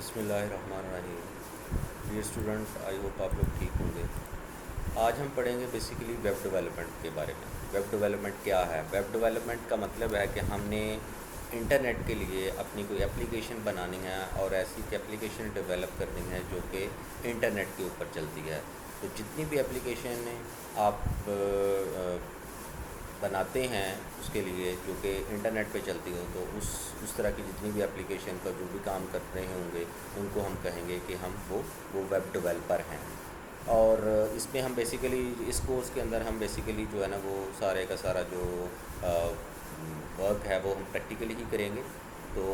बिस्मिल्लाहिर्रहमानिर्रहीम। Dear student, I hope आप लोग ठीक होंगे। आज हम पढ़ेंगे बेसिकली वेब डेवलपमेंट के बारे में। वेब डेवलपमेंट क्या है? वेब डेवलपमेंट का मतलब है कि हमने इंटरनेट के लिए अपनी कोई एप्लीकेशन बनानी है और ऐसी एप्लीकेशन डेवलप करनी है जो कि इंटरनेट के ऊपर चलती है। तो जितनी भी एप्लीकेशन आप बनाते हैं उसके लिए जो कि इंटरनेट पे चलती हो, तो उस तरह की जितनी भी एप्लीकेशन का जो भी काम कर रहे होंगे उनको हम कहेंगे कि हम वो वेब डेवलपर हैं। और इसमें हम बेसिकली इस कोर्स के अंदर हम बेसिकली जो है ना वो सारे का सारा जो वर्क है वो हम प्रैक्टिकली ही करेंगे। तो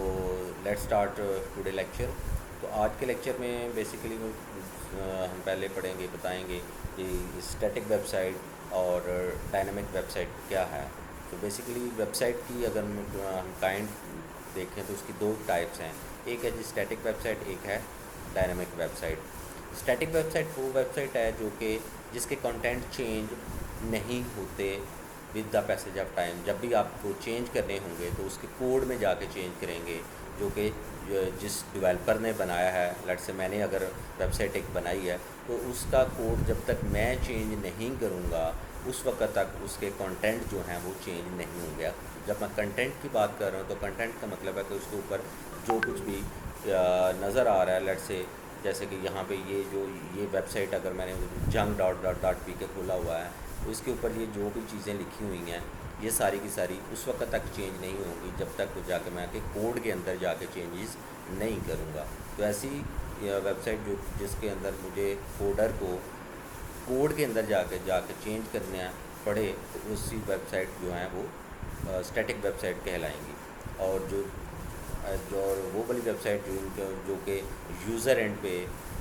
लेट्स स्टार्ट टुडे लेक्चर। तो आज के लेक्चर में बेसिकली हम पहले पढ़ेंगे, बताएंगे कि स्टैटिक वेबसाइट और डायनामिक वेबसाइट क्या है। तो बेसिकली वेबसाइट की अगर हम काइंड देखें तो उसकी दो टाइप्स हैं। एक है जी स्टैटिक वेबसाइट, एक है डायनामिक वेबसाइट। स्टैटिक वेबसाइट वो वेबसाइट है जो कि जिसके कंटेंट चेंज नहीं होते with the passage of time. जब भी आपको चेंज करने होंगे तो उसके कोड में जाके चेंज करेंगे, जो कि जिस डेवलपर ने बनाया है, लेट से मैंने अगर वेबसाइट एक बनाई है तो उसका कोड जब तक मैं चेंज नहीं करूँगा उस वक्त तक उसके कंटेंट जो हैं वो चेंज नहीं होंगे। जब मैं कंटेंट की बात कर रहा हूँ तो कंटेंट का मतलब है कि उसके ऊपर जो कुछ भी नज़र आ रहा है, लेट से जैसे कि यहाँ पे ये वेबसाइट अगर मैंने जंग डॉट डॉट डॉट पी के खोला हुआ है तो इसके ऊपर ये जो भी चीज़ें लिखी हुई हैं ये सारी की सारी उस वक्त तक चेंज नहीं होंगी जब तक जाके मैं आके कोड के अंदर जाके चेंजेस नहीं करूँगा। तो ऐसी वेबसाइट जो जिसके अंदर मुझे कोडर को कोड के अंदर जाके चेंज करना पड़े तो उसी वेबसाइट जो हैं वो स्टैटिक वेबसाइट कहलाएंगी। और जो वो वाली वेबसाइट जो कि यूज़र एंड पे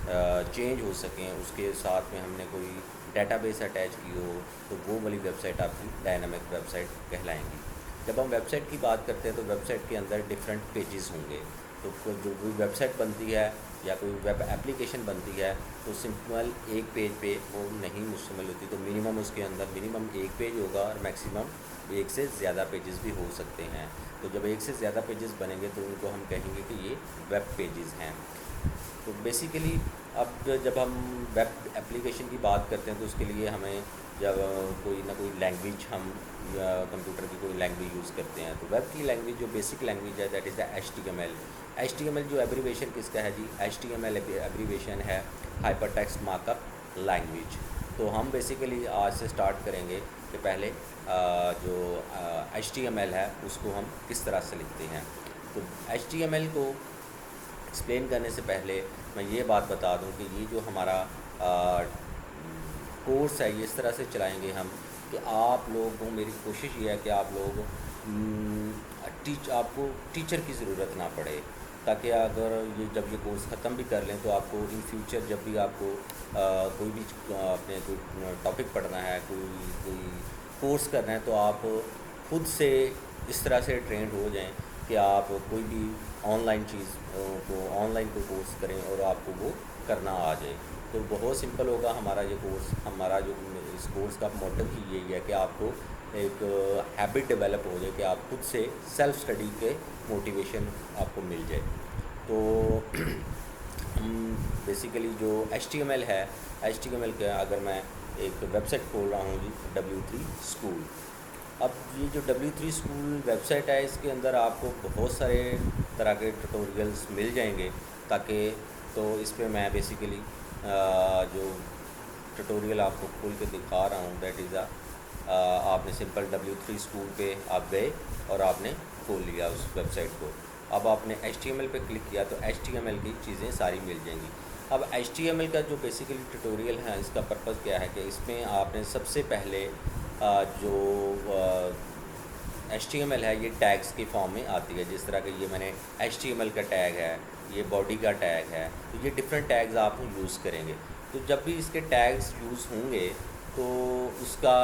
चेंज हो सकें, उसके साथ में हमने कोई डेटाबेस अटैच की हो, तो वो वाली वेबसाइट आपकी डायनामिक वेबसाइट कहलाएंगी। जब हम वेबसाइट की बात करते हैं तो वेबसाइट के अंदर डिफरेंट पेजेस होंगे। तो जो कोई वेबसाइट बनती है या कोई वेब एप्लीकेशन बनती है तो सिंपल एक पेज पे वो नहीं मुश्तमिल होती। तो मिनिमम उसके अंदर मिनिमम एक पेज होगा और मैक्सिमम एक से ज़्यादा पेजेस भी हो सकते हैं। तो जब एक से ज़्यादा पेजेस बनेंगे तो उनको हम कहेंगे कि ये वेब पेजेस हैं। तो बेसिकली अब जब हम वेब एप्लीकेशन की बात करते हैं तो उसके लिए हमें जब कोई ना कोई लैंग्वेज हम कंप्यूटर की कोई लैंग्वेज यूज़ करते हैं तो वेब की लैंग्वेज जो बेसिक लैंग्वेज है that is the HTML। HTML जो एब्रीवेशन किसका है जी? HTML एब्रीवेशन है हाइपर टेक्स्ट मार्कअप लैंग्वेज। तो हम बेसिकली आज से स्टार्ट करेंगे कि पहले जो HTML है उसको हम किस तरह से लिखते हैं। तो HTML को एक्सप्लेन करने से पहले मैं ये बात बता दूं कि ये जो हमारा कोर्स है ये इस तरह से चलाएंगे हम कि आप लोगों, मेरी कोशिश ये है कि आप लोग आपको टीचर की ज़रूरत ना पड़े, ताकि अगर जब ये कोर्स ख़त्म भी कर लें तो आपको इन फ्यूचर जब भी आपको कोई भी अपने कोई टॉपिक पढ़ना है, कोई कोर्स करना है, तो आप खुद से इस तरह से ट्रेंड हो जाएं कि आप कोई भी ऑनलाइन चीज़ को ऑनलाइन कोई कोर्स करें और आपको वो करना आ जाए। तो बहुत सिंपल होगा हमारा ये कोर्स। हमारा जो इस कोर्स का मोटिव ही यही है कि आपको एक हैबिट डेवलप हो जाए कि आप खुद से सेल्फ स्टडी के मोटिवेशन आपको मिल जाए। तो हम बेसिकली जो HTML है, HTML का अगर मैं एक वेबसाइट खोल रहा हूँ जी, W3 स्कूल। अब ये जो W3 स्कूल वेबसाइट है इसके अंदर आपको बहुत सारे तरह के ट्यूटोरियल्स मिल जाएंगे, ताकि तो इस पे मैं बेसिकली जो ट्यूटोरियल आपको खोल के दिखा रहा हूँ दैट इज़ आपने सिंपल W3 स्कूल पे आप गए और आपने खोल लिया उस वेबसाइट को। अब आपने HTML पे क्लिक किया तो HTML की चीज़ें सारी मिल जाएंगी। अब HTML का जो बेसिकली ट्यूटोरियल है इसका पर्पज़ क्या है कि इसमें आपने सबसे पहले जो HTML है ये टैग्स के फॉर्म में आती है। जिस तरह के ये मैंने HTML का टैग है, ये बॉडी का टैग है, तो ये डिफरेंट टैग्स आप यूज़ करेंगे। तो जब भी इसके टैग्स यूज़ होंगे तो उसका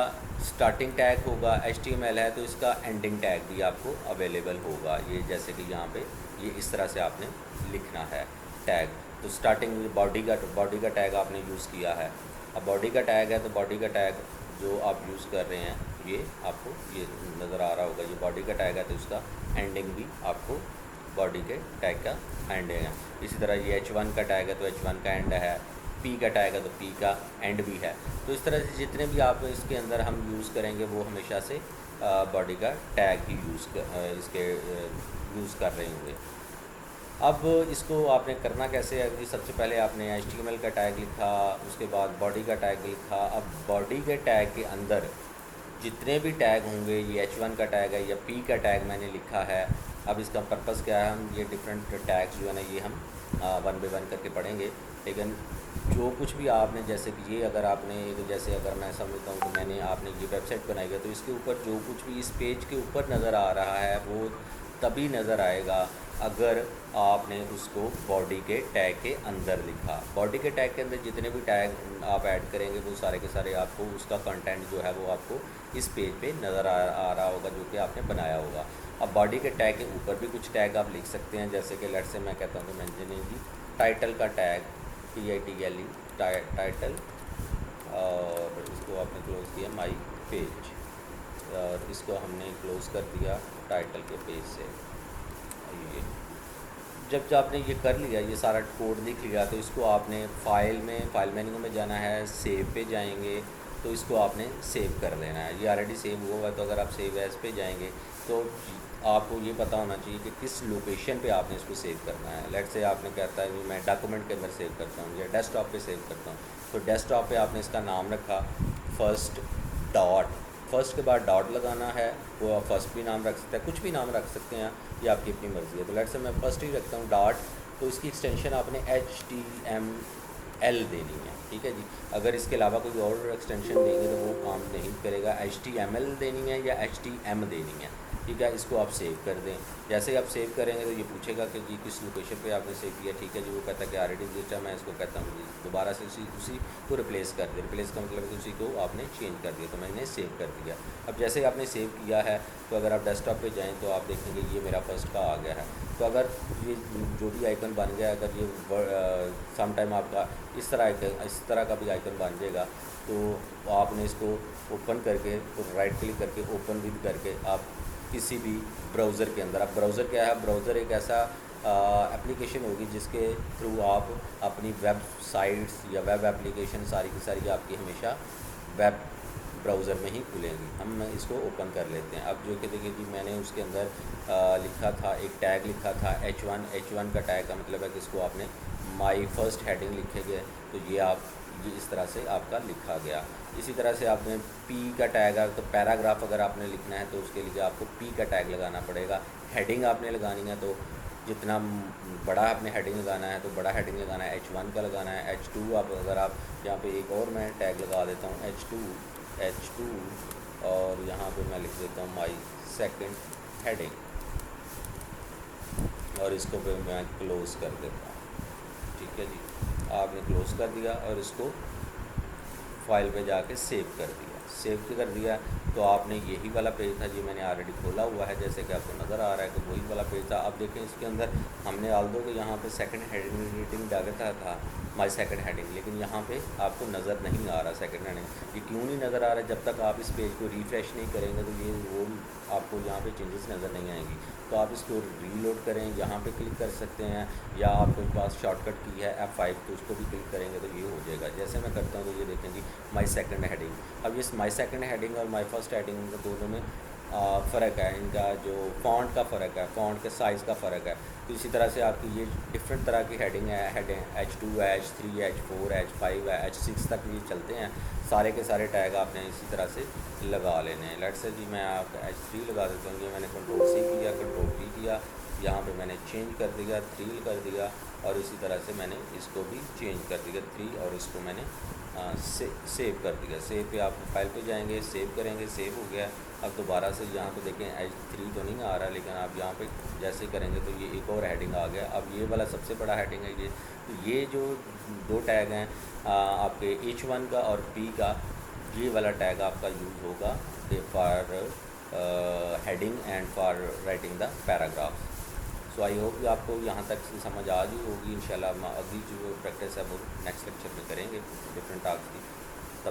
स्टार्टिंग टैग होगा HTML है तो इसका एंडिंग टैग भी आपको अवेलेबल होगा। ये जैसे कि यहाँ पे ये इस तरह से आपने लिखना है टैग। तो स्टार्टिंग बॉडी का टैग आपने यूज़ किया है। अब बॉडी का टैग है तो बॉडी का टैग जो आप यूज़ कर रहे हैं ये आपको ये नज़र आ रहा होगा, ये बॉडी का टैग है तो इसका एंडिंग भी आपको बॉडी के टैग का एंड है। इसी तरह ये H1 का टैग है तो H1 का एंड है, P का टैग है तो P का एंड भी है। तो इस तरह से जितने भी आप इसके अंदर हम यूज़ करेंगे वो हमेशा से बॉडी का टैग ही यूज़ कर रहे होंगे। अब इसको आपने करना कैसे है कि सबसे पहले आपने HTML का टैग लिखा, उसके बाद बॉडी का टैग लिखा। अब बॉडी के टैग के अंदर जितने भी टैग होंगे, ये H1 का टैग है या P का टैग मैंने लिखा है। अब इसका पर्पज़ क्या है, हम ये डिफरेंट टैग्स जो है ना ये हम वन बाय वन करके पढ़ेंगे। लेकिन जो कुछ भी आपने, जैसे कि ये अगर आपने जैसे अगर मैं समझता हूँ कि मैंने आपने ये वेबसाइट बनाई है तो इसके ऊपर जो कुछ भी इस पेज के ऊपर नज़र आ रहा है वो तभी नज़र आएगा अगर आपने उसको बॉडी के टैग के अंदर लिखा। बॉडी के टैग के अंदर जितने भी टैग आप ऐड करेंगे वो सारे के सारे आपको उसका कंटेंट जो है वो आपको इस पेज पे नज़र आ रहा होगा जो कि आपने बनाया होगा। अब बॉडी के टैग के ऊपर भी कुछ टैग आप लिख सकते हैं, जैसे कि लेट से मैं कहता हूँ कि मेंशनिंग टाइटल का टैग TITLE टाइटल, और इसको आपने क्लोज़ किया माई पेज, और इसको हमने क्लोज़ कर दिया टाइटल के पेज से। ये जब आपने ये कर लिया, ये सारा कोड लिख लिया, तो इसको आपने फाइल मेन्यू में जाना है, सेव पे जाएंगे तो इसको आपने सेव कर लेना है। ये ऑलरेडी सेव हुआ है तो अगर आप सेव एज़ पे जाएंगे तो आपको ये पता होना चाहिए कि किस लोकेशन पे आपने इसको सेव करना है। लेट से आपने कहता है कि मैं डॉक्यूमेंट के अंदर सेव करता हूँ या डेस्कटॉप पे सेव करता हूँ, तो डेस्कटॉप पे आपने इसका नाम रखा फर्स्ट डॉट, फर्स्ट के बाद डॉट लगाना है। वो आप फर्स्ट भी नाम रख सकते हैं, कुछ भी नाम रख सकते हैं, ये आपकी अपनी मर्ज़ी है। तो लेट से मैं फर्स्ट ही रखता हूँ डॉट, तो इसकी एक्सटेंशन आपने HTML देनी है, ठीक है जी। अगर इसके अलावा कोई और एक्सटेंशन देंगे तो वो काम नहीं करेगा। HTML देनी है या HTM देनी है, ठीक है। इसको आप सेव कर दें। जैसे ही आप सेव करेंगे तो ये पूछेगा कि जी किस लोकेशन पे आपने सेव किया, ठीक है जी। वो कहता है कि ऑलरेडी एग्जिस्ट है, मैं इसको कहता हूँ जी दोबारा से उसी को रिप्लेस कर दिया। रिप्लेस का मतलब है कि उसी को आपने चेंज कर दिया, तो मैंने सेव कर दिया। अब जैसे ही आपने सेव किया है तो अगर आप डेस्कटॉप पे जाएँ तो आप देखेंगे ये मेरा फर्स्ट का आ गया है। तो अगर ये जो भी आइकन बन गया, अगर ये सम टाइम आपका इस तरह का भी आइकन बन जाएगा तो आपने इसको ओपन करके और राइट क्लिक करके ओपन विद करके आप किसी भी ब्राउज़र के अंदर, अब ब्राउज़र क्या है, ब्राउज़र एक ऐसा एप्लीकेशन होगी जिसके थ्रू आप अपनी वेबसाइट्स या वेब एप्लीकेशन सारी की सारी आपकी हमेशा वेब ब्राउज़र में ही खुलेंगी। हम इसको ओपन कर लेते हैं। अब जो कि देखिए कि मैंने उसके अंदर लिखा था, एक टैग लिखा था H1 का टैग का मतलब है कि इसको आपने माई फर्स्ट हेडिंग लिखेंगे तो ये इस तरह से आपका लिखा गया। इसी तरह से आपने P का टैग है तो पैराग्राफ अगर आपने लिखना है तो उसके लिए आपको P का टैग लगाना पड़ेगा। हेडिंग आपने लगानी है तो जितना बड़ा आपने हेडिंग लगाना है तो बड़ा हेडिंग लगाना है, H1 का लगाना है। H2 आप अगर आप यहाँ पे एक और मैं टैग लगा देता हूँ H2 और यहाँ पे मैं लिख देता हूँ माई सेकंड हेडिंग और इसको पे मैं क्लोज़ कर देता हूँ, ठीक है जी। आपने क्लोज़ कर दिया और इसको फाइल पे जाके सेव कर दिया। सेव कर दिया तो आपने यही वाला पेज था जी, मैंने ऑलरेडी खोला हुआ है जैसे कि आपको नज़र आ रहा है कि वही वाला पेज था। अब देखें इसके अंदर हमने डाल दो कि यहाँ पे सेकंड हेडिंग डालता था माई सेकंड हेडिंग, लेकिन यहाँ पे आपको नज़र नहीं आ रहा सेकंड हेडिंग। ये क्यों नहीं नज़र आ रहा है? जब तक आप इस पेज को रिफ़्रेश नहीं करेंगे तो ये वो आपको यहाँ पे चेंजेस नज़र नहीं आएंगी। तो आप इसको रीलोड करें, यहाँ पे क्लिक कर सकते हैं, या आपके पास शॉर्टकट की है F5 तो उसको भी क्लिक करेंगे तो ये हो जाएगा। जैसे मैं करता हूँ तो ये देखें जी माई सेकंड हेडिंग। अब ये माई सेकंड हेडिंग और माई फर्स्ट हेडिंग दोनों में फ़र्क है, इनका जो फ़ॉन्ट का फ़र्क है, फ़ॉन्ट के साइज़ का फ़र्क है। तो इसी तरह से आपकी ये डिफरेंट तरह की हेडिंग है, H2 है, H3 है, H4 है, H5 है, H6 तक ये चलते हैं। सारे के सारे टैग आपने इसी तरह से लगा लेने हैं। लेट्स से जी मैं आपका H3 लगा देता हूँ। ये मैंने Ctrl+C किया, Ctrl+V किया, यहाँ पे मैंने चेंज कर दिया 3 कर दिया, और इसी तरह से मैंने इसको भी चेंज कर दिया 3 और इसको मैंने सेव कर दिया। सेव पे आप फाइल पे जाएंगे, सेव करेंगे, सेव हो गया। अब दोबारा से यहाँ पे देखें H3 तो नहीं आ रहा, लेकिन आप यहाँ पे जैसे करेंगे तो ये एक और हेडिंग आ गया। अब ये वाला सबसे बड़ा हेडिंग है ये। तो ये जो दो टैग हैं आपके H1 का और P का, ये वाला टैग आपका यूज़ होगा for heading and for writing the paragraph. So I hope कि आपको यहाँ तक समझ आ गई होगी। इंशाल्लाह अगली जो प्रैक्टिस है वो नेक्स्ट लेक्चर में करेंगे डिफरेंट टास्क की।